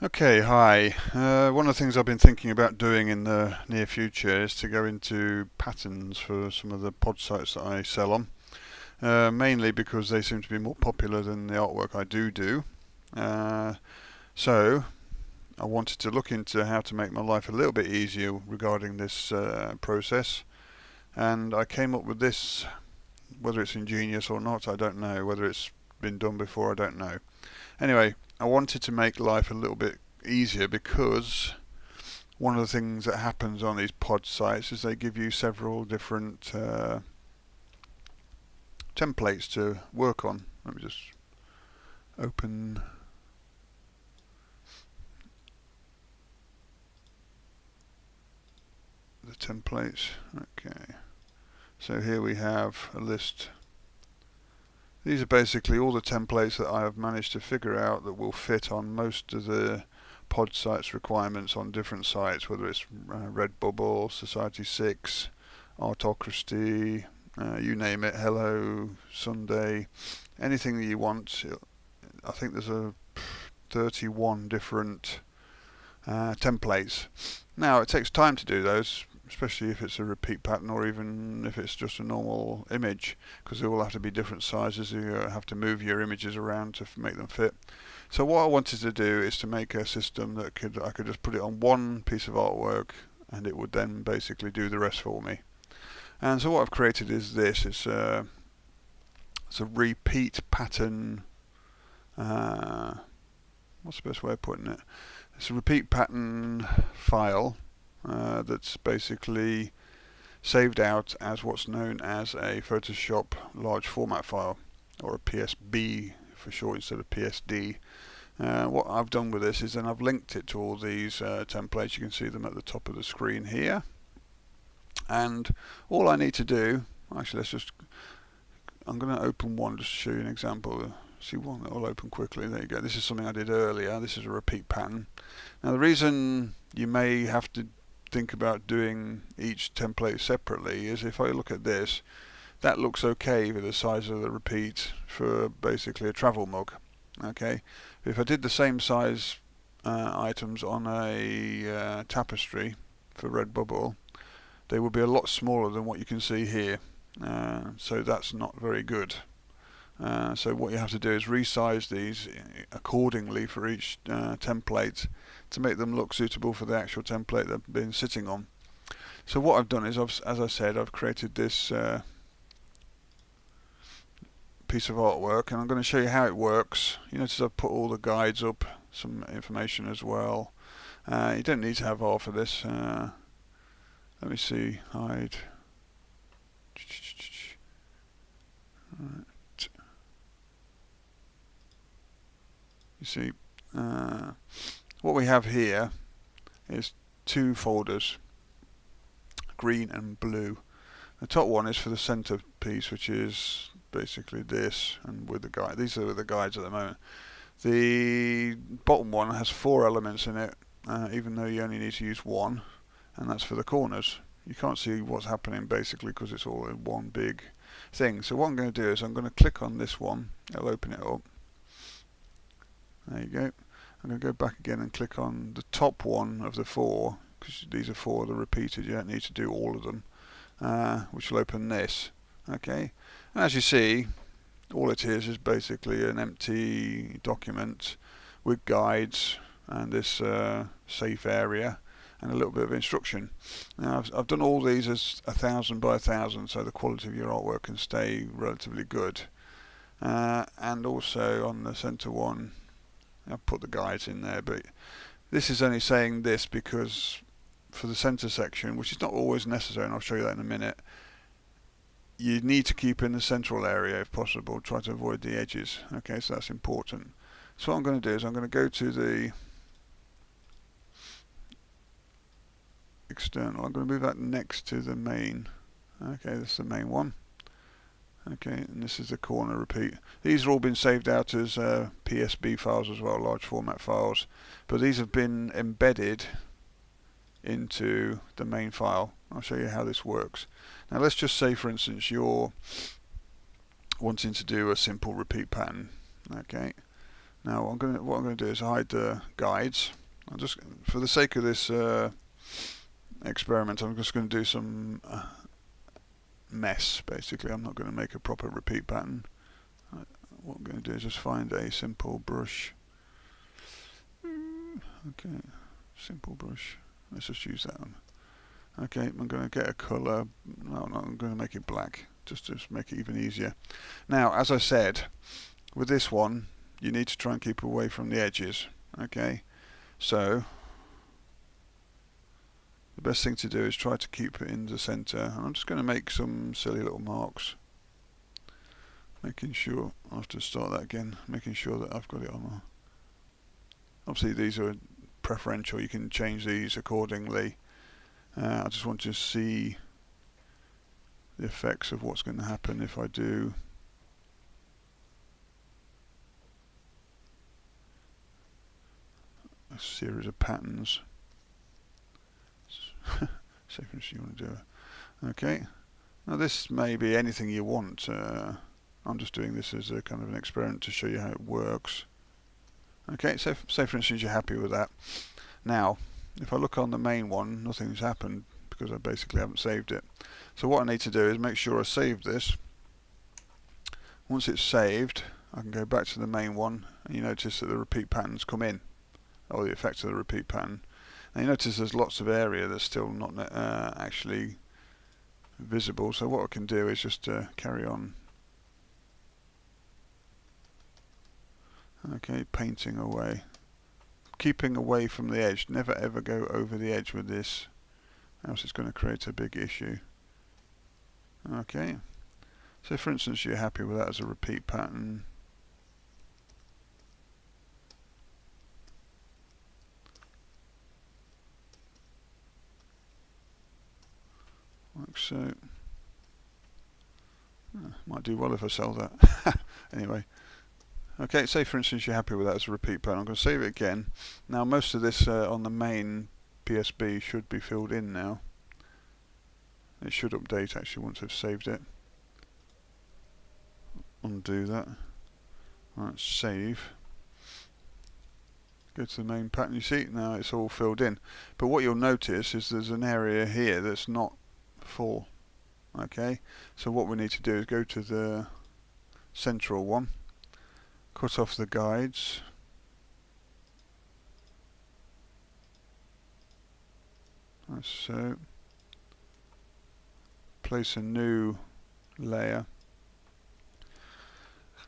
Okay, hi. One of the things I've been thinking about doing in the near future is to go into patterns for some of the pod sites that I sell on, mainly because they seem to be more popular than the artwork I do. Uh, so I wanted to look into how to make my life a little bit easier regarding this process, and I came up with this. Whether it's ingenious or not, I don't know. Whether it's been done before, I don't know. Anyway, I wanted to make life a little bit easier because one of the things that happens on these pod sites is they give you several different templates to work on. Let me just open the templates. Okay, so here we have a list. These are basically all the templates that I have managed to figure out that will fit on most of the pod sites requirements on different sites, whether it's Redbubble, Society6, Artocracy, you name it, Hello, Sunday, anything that you want. I think there's 31 different templates. Now it takes time to do those, especially if it's a repeat pattern or even if it's just a normal image, because they all have to be different sizes. You have to move your images around to make them fit. So what I wanted to do is to make a system that I could just put it on one piece of artwork and it would then basically do the rest for me. And so what I've created is this. It's a repeat pattern. What's the best way of putting it? It's a repeat pattern file that's basically saved out as what's known as a Photoshop large format file, or a PSB for short instead of PSD. What I've done with this is then I've linked it to all these templates. You can see them at the top of the screen here. And all I need to do, actually I'm going to open one just to show you an example. See one that will open quickly. There you go. This is something I did earlier. This is a repeat pattern. Now the reason you may have to think about doing each template separately is if I look at this, that looks okay with the size of the repeat for basically a travel mug. Okay, if I did the same size items on a tapestry for Redbubble, they would be a lot smaller than what you can see here. So that's not very good. So what you have to do is resize these accordingly for each template to make them look suitable for the actual template they've been sitting on. So what I've done is, as I said, I've created this piece of artwork, and I'm going to show you how it works. You notice I've put all the guides up, some information as well. You don't need to have R for this. Let me see, hide. Right. You see, what we have here is two folders, green and blue. The top one is for the center piece, which is basically this, and with the guide. These are the guides at the moment. The bottom one has 4 elements in it, even though you only need to use one, and that's for the corners. You can't see what's happening basically because it's all in one big thing. So what I'm going to do is I'm going to click on this one. It'll open it up. There you go. I'm going to go back again and click on the top one of the 4, because these are 4 that are repeated. You don't need to do all of them, which will open this. Okay, and as you see, all it is basically an empty document with guides and this safe area and a little bit of instruction. Now I've done all these as 1000 by 1000, so the quality of your artwork can stay relatively good. And also on the center one, I've put the guides in there, but this is only saying this because for the center section, which is not always necessary, and I'll show you that in a minute, you need to keep in the central area if possible. Try to avoid the edges. Okay, so that's important. So what I'm going to do is I'm going to go to the external. I'm going to move that next to the main. Okay, this is the main one. Okay, and this is the corner repeat. These have all been saved out as PSB files as well, large format files, but these have been embedded into the main file. I'll show you how this works. Now let's just say, for instance, you're wanting to do a simple repeat pattern. Okay, Now what I'm going to do is hide the guides. I'll just, for the sake of this experiment, I'm just going to do some mess basically. I'm not going to make a proper repeat pattern. What I'm going to do is just find a simple brush. Okay, simple brush. Let's just use that one. Okay, I'm going to get a colour. No, I'm going to make it black, just to make it even easier. Now, as I said, with this one, you need to try and keep away from the edges. Okay, so the best thing to do is try to keep it in the centre. And I'm just going to make some silly little marks, making sure, I'll have to start that again, making sure that I've got it on. Obviously these are preferential, you can change these accordingly. I just want to see the effects of what's going to happen if I do a series of patterns. Say for instance you want to do okay. Now this may be anything you want. I'm just doing this as a kind of an experiment to show you how it works. Okay, so say for instance you're happy with that. Now, if I look on the main one, nothing's happened because I basically haven't saved it. So what I need to do is make sure I save this. Once it's saved, I can go back to the main one, and you notice that the repeat patterns come in, or the effect of the repeat pattern. And you notice there's lots of area that's still not actually visible. So what I can do is just carry on. Okay, painting away. Keeping away from the edge. Never ever go over the edge with this, else it's going to create a big issue. Okay, so for instance you're happy with that as a repeat pattern. Like so. Might do well if I sell that. Anyway. Okay, say for instance you're happy with that as a repeat pattern. I'm going to save it again. Now most of this on the main PSB should be filled in now. It should update actually once I've saved it. Undo that. Right, save. Go to the main pattern. You see, now it's all filled in. But what you'll notice is there's an area here that's not full. Okay, so what we need to do is go to the central one. Cut off the guides. Like so. Place a new layer.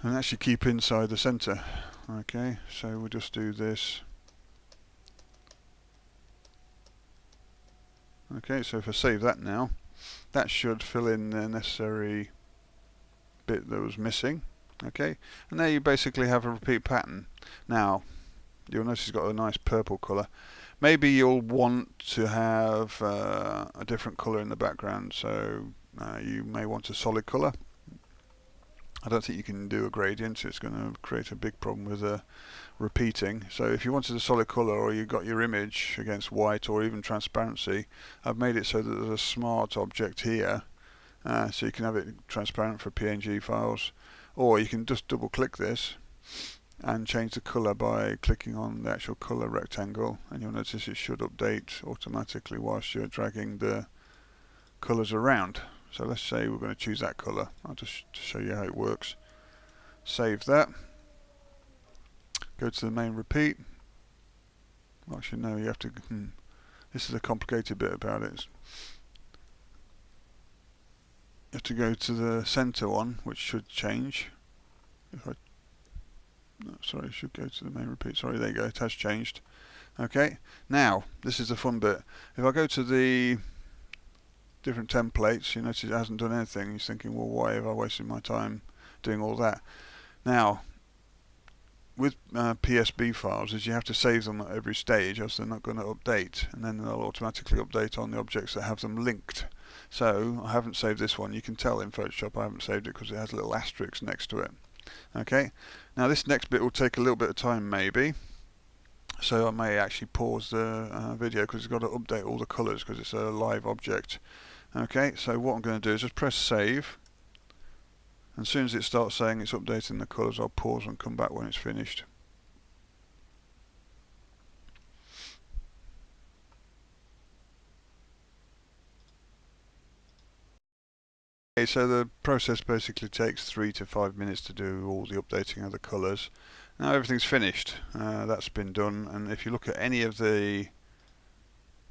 And actually keep inside the center. Okay, so we'll just do this. Okay, so if I save that now, that should fill in the necessary bit that was missing. Okay, and there you basically have a repeat pattern. Now, you'll notice it's got a nice purple colour. Maybe you'll want to have a different colour in the background, so you may want a solid colour. I don't think you can do a gradient, so it's going to create a big problem with repeating. So if you wanted a solid colour, or you got your image against white or even transparency, I've made it so that there's a smart object here, so you can have it transparent for PNG files. Or you can just double click this and change the colour by clicking on the actual colour rectangle, and you'll notice it should update automatically whilst you're dragging the colours around. So let's say we're going to choose that colour. I'll just show you how it works. Save that. Go to the main repeat. Actually no, you have to, this is a complicated bit about it. You have to go to the center one, which should change. If I, no, sorry, it should go to the main repeat. Sorry, there you go, it has changed. Okay, now this is the fun bit. If I go to the different templates, you notice it hasn't done anything. You're thinking, well, why have I wasted my time doing all that? Now, with PSB files, is you have to save them at every stage, else they're not going to update, and then they'll automatically update on the objects that have them linked. So I haven't saved this one. You can tell in Photoshop I haven't saved it because it has a little asterisk next to it. Okay, now this next bit will take a little bit of time maybe, so I may actually pause the video because it's got to update all the colours because it's a live object. Okay, so what I'm going to do is just press save, and as soon as it starts saying it's updating the colours, I'll pause and come back when it's finished. So the process basically takes 3 to 5 minutes to do all the updating of the colours. Now everything's finished. That's been done, and if you look at any of the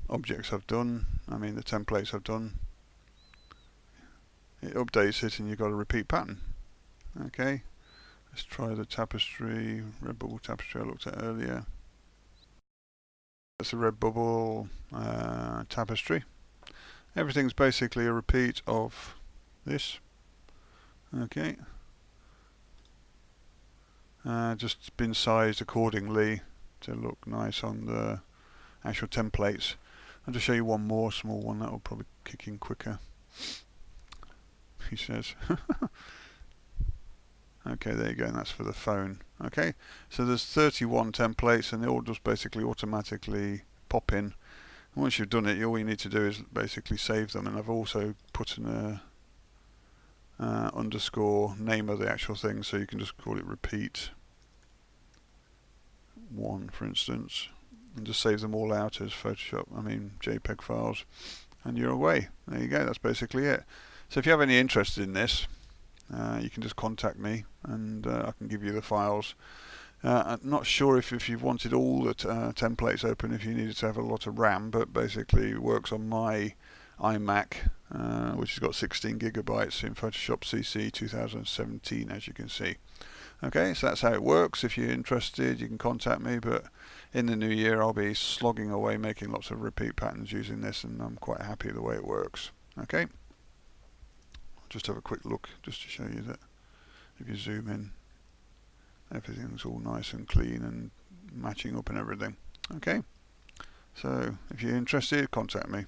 objects I've done, I mean the templates I've done, it updates it and you've got a repeat pattern. Okay, let's try the tapestry, Redbubble tapestry I looked at earlier. That's a Redbubble tapestry. Everything's basically a repeat of this. Okay, just been sized accordingly to look nice on the actual templates. I'll just show you one more small one that will probably kick in quicker. He says. Okay, there you go, and that's for the phone. Okay, so there's 31 templates and they all just basically automatically pop in. And once you've done it, all you need to do is basically save them, and I've also put in a underscore name of the actual thing, so you can just call it repeat 1 for instance, and just save them all out as JPEG files, and you're away. There you go, that's basically it. So if you have any interest in this, you can just contact me and I can give you the files. I'm not sure if you wanted all the templates open, if you needed to have a lot of RAM, but basically it works on my iMac, which has got 16 gigabytes in Photoshop CC 2017, as you can see. Okay, so that's how it works. If you're interested, you can contact me, but in the new year I'll be slogging away making lots of repeat patterns using this, and I'm quite happy the way it works. Okay, just have a quick look just to show you that if you zoom in, everything's all nice and clean and matching up and everything. Okay, so if you're interested, contact me.